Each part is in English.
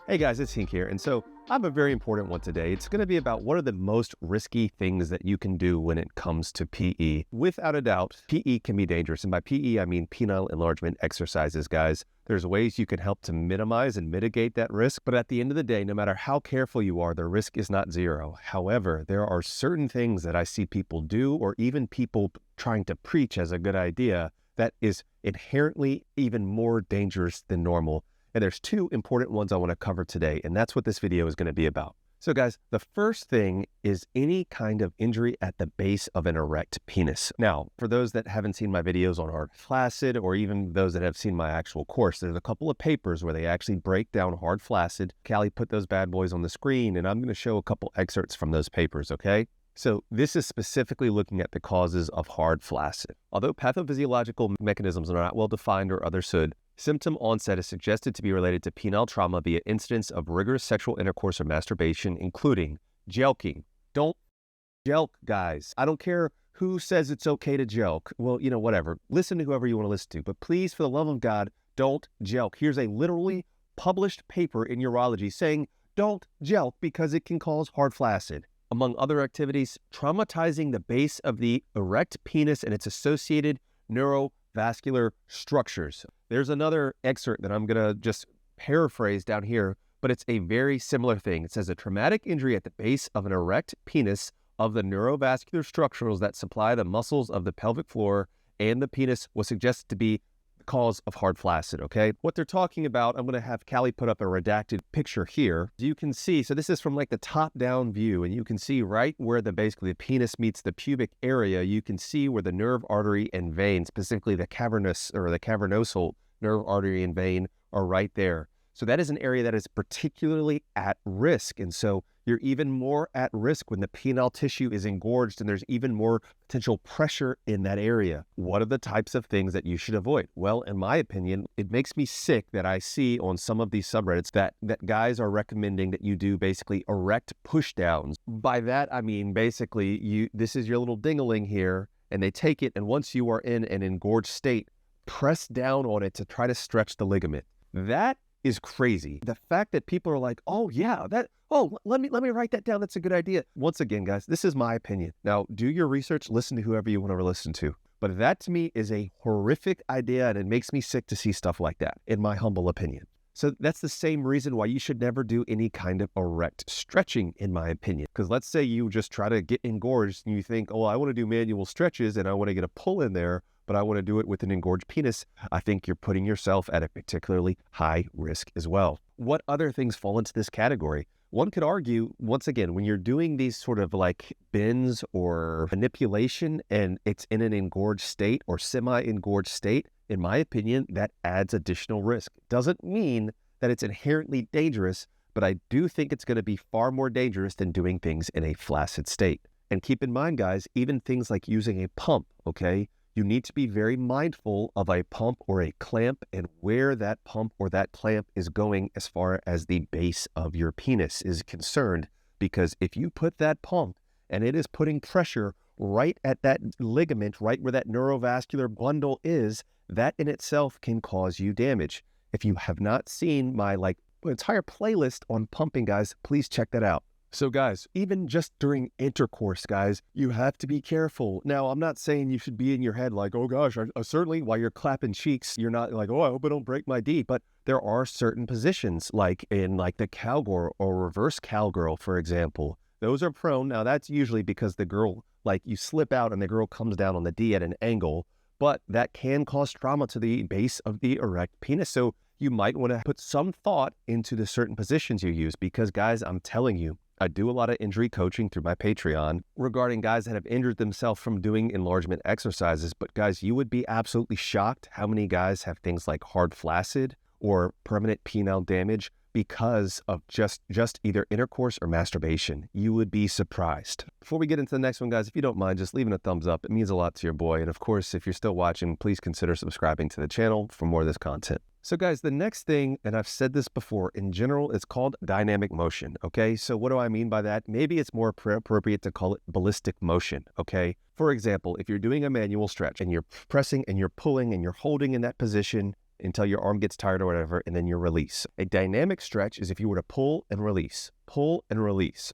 Hey guys, it's Hink here, and so I have a very important one today. It's going to be about what are the most risky things that you can do when it comes to PE. Without a doubt, PE can be dangerous, and by PE I mean penile enlargement exercises, guys. There's ways you can help to minimize and mitigate that risk, but at the end of the day, no matter how careful you are, the risk is not zero. However, there are certain things that I see people do, or even people trying to preach as a good idea, that is inherently even more dangerous than normal. And there's two important ones I want to cover today, and that's what this video is going to be about. So guys, the first thing is any kind of injury at the base of an erect penis. Now, for those that haven't seen my videos on hard flaccid, or even those that have seen my actual course, there's a couple of papers where they actually break down hard flaccid. Callie put those bad boys on the screen, and I'm going to show a couple excerpts from those papers, okay? So this is specifically looking at the causes of hard flaccid. Although pathophysiological mechanisms are not well defined or understood, symptom onset is suggested to be related to penile trauma via incidence of rigorous sexual intercourse or masturbation, including jelqing. Don't jelq, guys. I don't care who says it's okay to jelq. Well, you know, whatever. Listen to whoever you want to listen to. But please, for the love of God, don't jelq. Here's a literally published paper in urology saying don't jelq because it can cause hard flaccid. Among other activities, traumatizing the base of the erect penis and its associated neurovascular structures. There's another excerpt that I'm going to just paraphrase down here, but it's a very similar thing. It says a traumatic injury at the base of an erect penis of the neurovascular structures that supply the muscles of the pelvic floor and the penis was suggested to be the cause of hard flaccid, okay? What they're talking about, I'm going to have Callie put up a redacted picture here. You can see, so this is from like the top-down view, and you can see right where basically the penis meets the pubic area, you can see where the nerve, artery, and vein, specifically the cavernous or the cavernosal nerve, artery, and vein are right there. So that is an area that is particularly at risk. And so you're even more at risk when the penile tissue is engorged and there's even more potential pressure in that area. What are the types of things that you should avoid? Well, in my opinion, it makes me sick that I see on some of these subreddits that guys are recommending that you do basically erect push downs. By that, I mean, basically this is your little ding-a-ling here, and they take it, and once you are in an engorged state, press down on it to try to stretch the ligament. That is crazy. The fact that people are like, oh yeah, let me write that down. That's a good idea. Once again, guys, this is my opinion. Now, do your research, listen to whoever you want to listen to. But that to me is a horrific idea, and it makes me sick to see stuff like that, in my humble opinion. So that's the same reason why you should never do any kind of erect stretching, in my opinion. Because let's say you just try to get engorged and you think, oh, I want to do manual stretches and I want to get a pull in there, but I want to do it with an engorged penis. I think you're putting yourself at a particularly high risk as well. What other things fall into this category? One could argue, once again, when you're doing these sort of like bends or manipulation and it's in an engorged state or semi-engorged state, in my opinion, that adds additional risk. Doesn't mean that it's inherently dangerous, but I do think it's going to be far more dangerous than doing things in a flaccid state. And keep in mind, guys, even things like using a pump, okay? You need to be very mindful of a pump or a clamp and where that pump or that clamp is going as far as the base of your penis is concerned. Because if you put that pump and it is putting pressure right at that ligament, right where that neurovascular bundle is, that in itself can cause you damage. If you have not seen my entire playlist on pumping, guys, please check that out. So guys, even just during intercourse, guys, you have to be careful. Now, I'm not saying you should be in your head like, oh gosh, certainly while you're clapping cheeks, you're not like, oh, I hope I don't break my D. But there are certain positions, like in the cowgirl or reverse cowgirl, for example. Those are prone. Now, that's usually because the girl, you slip out and the girl comes down on the D at an angle, but that can cause trauma to the base of the erect penis. So you might want to put some thought into the certain positions you use because, guys, I'm telling you, I do a lot of injury coaching through my Patreon regarding guys that have injured themselves from doing enlargement exercises. But guys, you would be absolutely shocked how many guys have things like hard flaccid or permanent penile damage because of just either intercourse or masturbation. You would be surprised. Before we get into the next one, guys, if you don't mind just leaving a thumbs up, it means a lot to your boy. And of course, if you're still watching, please consider subscribing to the channel for more of this content. So guys, the next thing, and I've said this before, in general, it's called dynamic motion, okay? So what do I mean by that? Maybe it's more appropriate to call it ballistic motion, okay? For example, if you're doing a manual stretch and you're pressing and you're pulling and you're holding in that position, until your arm gets tired or whatever, and then you release. A dynamic stretch is if you were to pull and release,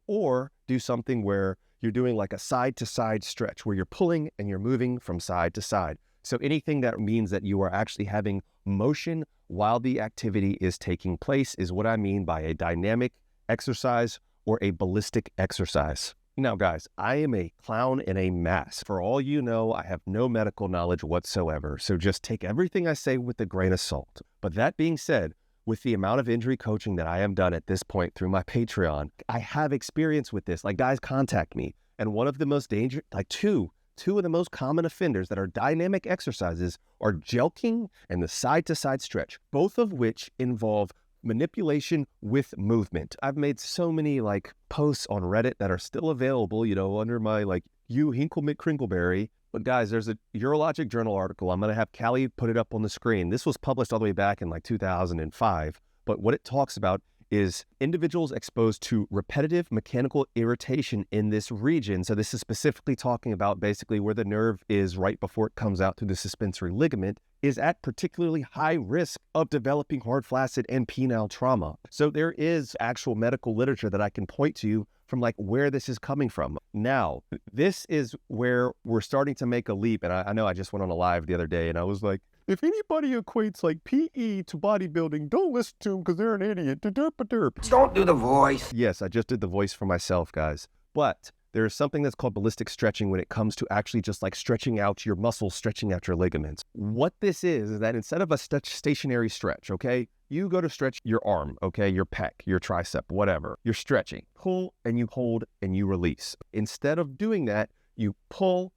or do something where you're doing like a side-to-side stretch where you're pulling and you're moving from side to side. So anything that means that you are actually having motion while the activity is taking place is what I mean by a dynamic exercise or a ballistic exercise. Now, guys, I am a clown in a mask. For all you know, I have no medical knowledge whatsoever, so just take everything I say with a grain of salt. But that being said, with the amount of injury coaching that I have done at this point through my Patreon, I have experience with this. Like, guys contact me, and one of the most dangerous, like two of the most common offenders that are dynamic exercises are jelqing and the side-to-side stretch, both of which involve manipulation with movement. I've made so many like posts on Reddit that are still available, you know, under my like Hink Crinkleberry. But guys, there's a urologic journal article. I'm going to have Callie put it up on the screen. This was published all the way back in like 2005. But what it talks about is individuals exposed to repetitive mechanical irritation in this region. So this is specifically talking about basically where the nerve is right before it comes out through the suspensory ligament, is at particularly high risk of developing hard flaccid and penile trauma. So there is actual medical literature that I can point to from like where this is coming from. Now, this is where we're starting to make a leap. And I know I just went on a live the other day and I was like, if anybody equates like PE to bodybuilding, don't listen to them because they're an idiot. Don't do the voice. Yes, I just did the voice for myself, guys. But there is something that's called ballistic stretching when it comes to actually just like stretching out your muscles, stretching out your ligaments. What this is that instead of a stationary stretch, okay, you go to stretch your arm, okay, your pec, your tricep, whatever. You're stretching. Pull and you hold and you release. Instead of doing that, you pull,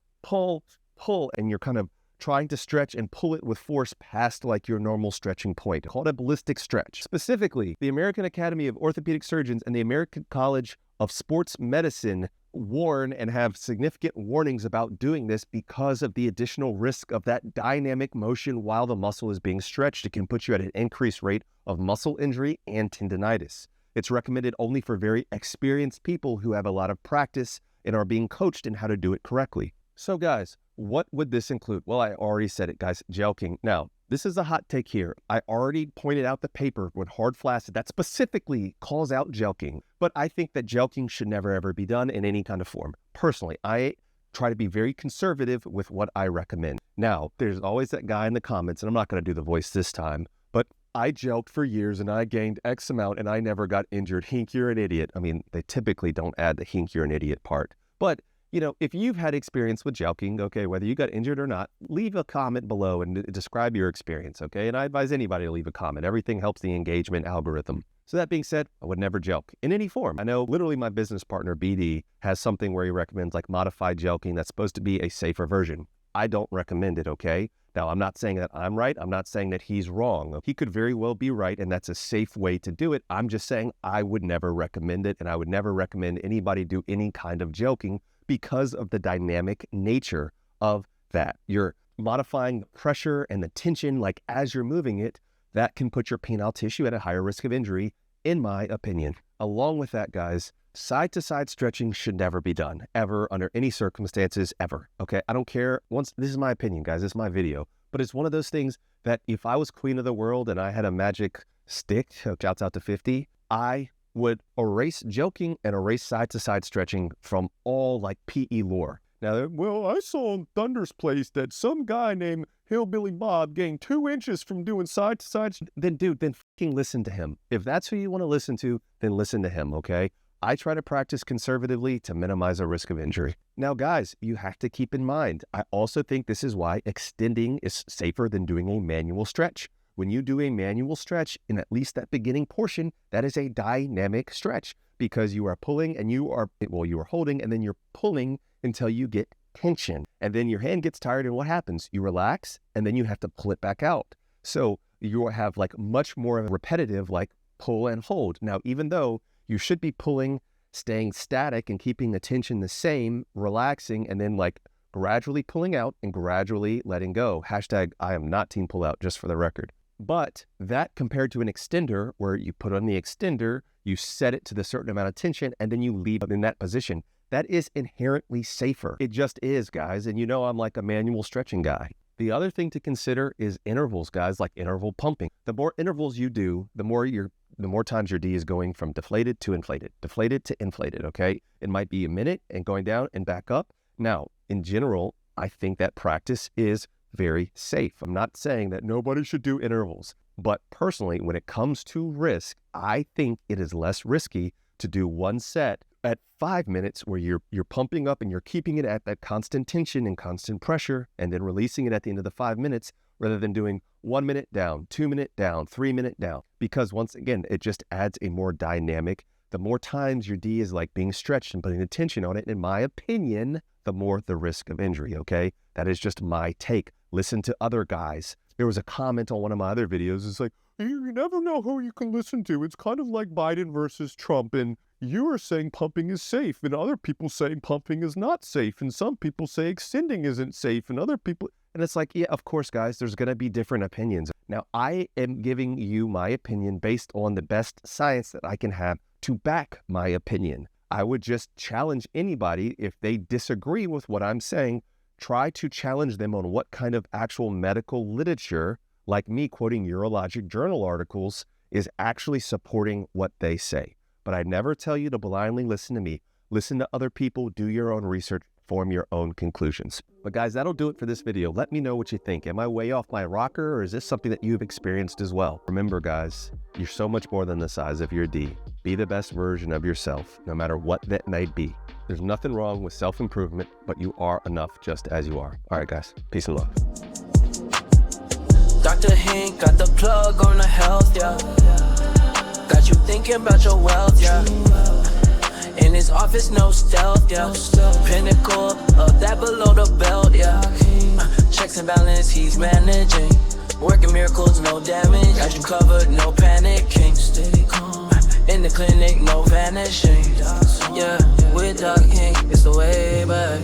and you're kind of trying to stretch and pull it with force past like your normal stretching point, called a ballistic stretch. Specifically, the American Academy of Orthopedic Surgeons and the American College of Sports Medicine warn and have significant warnings about doing this because of the additional risk of that dynamic motion while the muscle is being stretched. It can put you at an increased rate of muscle injury and tendinitis. It's recommended only for very experienced people who have a lot of practice and are being coached in how to do it correctly. So guys, what would this include? Well, I already said it, guys, jelqing. Now, this is a hot take here. I already pointed out the paper with hard flaccid that specifically calls out jelqing, but I think that jelqing should never ever be done in any kind of form. Personally, I try to be very conservative with what I recommend. Now, there's always that guy in the comments, and I'm not going to do the voice this time, but I jelqed for years and I gained X amount and I never got injured. Hink, you're an idiot. I mean, they typically don't add the Hink, you're an idiot part, but you know, if you've had experience with jelqing, okay, whether you got injured or not, leave a comment below and describe your experience, okay? And I advise anybody to leave a comment. Everything helps the engagement algorithm. So that being said, I would never jelq in any form. I know literally my business partner, BD, has something where he recommends like modified jelqing that's supposed to be a safer version. I don't recommend it, okay? Now, I'm not saying that I'm right. I'm not saying that he's wrong. He could very well be right, and that's a safe way to do it. I'm just saying I would never recommend it, and I would never recommend anybody do any kind of jelqing because of the dynamic nature of that. You're modifying the pressure and the tension, like as you're moving it, that can put your penile tissue at a higher risk of injury, in my opinion. Along with that, guys, side-to-side stretching should never be done, ever, under any circumstances, ever, okay? I don't care. This is my opinion, guys. This is my video. But it's one of those things that if I was queen of the world and I had a magic stick, shouts out to 50, I would erase jelqing and erase side-to-side stretching from all like PE lore. Now, well, I saw in Thunder's place that some guy named Hillbilly Bob gained 2 inches from doing side-to-side. Then dude, then fucking listen to him. If that's who you want to listen to, then listen to him, okay? I try to practice conservatively to minimize a risk of injury. Now, guys, you have to keep in mind, I also think this is why extending is safer than doing a manual stretch. When you do a manual stretch, in at least that beginning portion, that is a dynamic stretch because you are pulling and you are holding and then you're pulling until you get tension. And then your hand gets tired and what happens? You relax and then you have to pull it back out. So you have like much more of a repetitive like pull and hold. Now, even though you should be pulling, staying static and keeping the tension the same, relaxing, and then like gradually pulling out and gradually letting go. Hashtag I am not team pull out, just for the record. But that compared to an extender where you put on the extender, you set it to the certain amount of tension and then you leave it in that position. That is inherently safer. It just is, guys. And you know I'm like a manual stretching guy. The other thing to consider is intervals, guys, like interval pumping. The more intervals you do, the more times your D is going from deflated to inflated, okay? It might be a minute and going down and back up. Now, in general, I think that practice is very safe. I'm not saying that nobody should do intervals, but personally, when it comes to risk, I think it is less risky to do one set at 5 minutes where you're pumping up and you're keeping it at that constant tension and constant pressure and then releasing it at the end of the 5 minutes rather than doing 1 minute down, 2 minute down, 3 minute down. Because once again, it just adds a more dynamic, the more times your D is like being stretched and putting the tension on it, in my opinion, the more the risk of injury, okay? That is just my take. Listen to other guys. There was a comment on one of my other videos. It's like, you never know who you can listen to. It's kind of like Biden versus Trump, and you are saying pumping is safe, and other people saying pumping is not safe, and some people say extending isn't safe, and other people... And it's like, yeah, of course, guys, there's going to be different opinions. Now, I am giving you my opinion based on the best science that I can have to back my opinion. I would just challenge anybody, if they disagree with what I'm saying, try to challenge them on what kind of actual medical literature, like me quoting urologic journal articles, is actually supporting what they say. But I never tell you to blindly listen to me. Listen to other people, do your own research, form your own conclusions. But guys, that'll do it for this video. Let me know what you think. Am I way off my rocker, or is this something that you've experienced as well? Remember, guys, you're so much more than the size of your D. Be the best version of yourself, no matter what that may be. There's nothing wrong with self-improvement, but you are enough just as you are. All right, guys, peace and love. Dr. Hink got the plug on the health, yeah. Got you thinking about your wealth, yeah. In his office, no stealth, yeah. Pinnacle of that below the belt, yeah. Checks and balance, he's managing. Working miracles, no damage. Got you covered, no panicking. Steady calm. In the clinic, no vanishing. Yeah, with Doc Hink, it's the way back.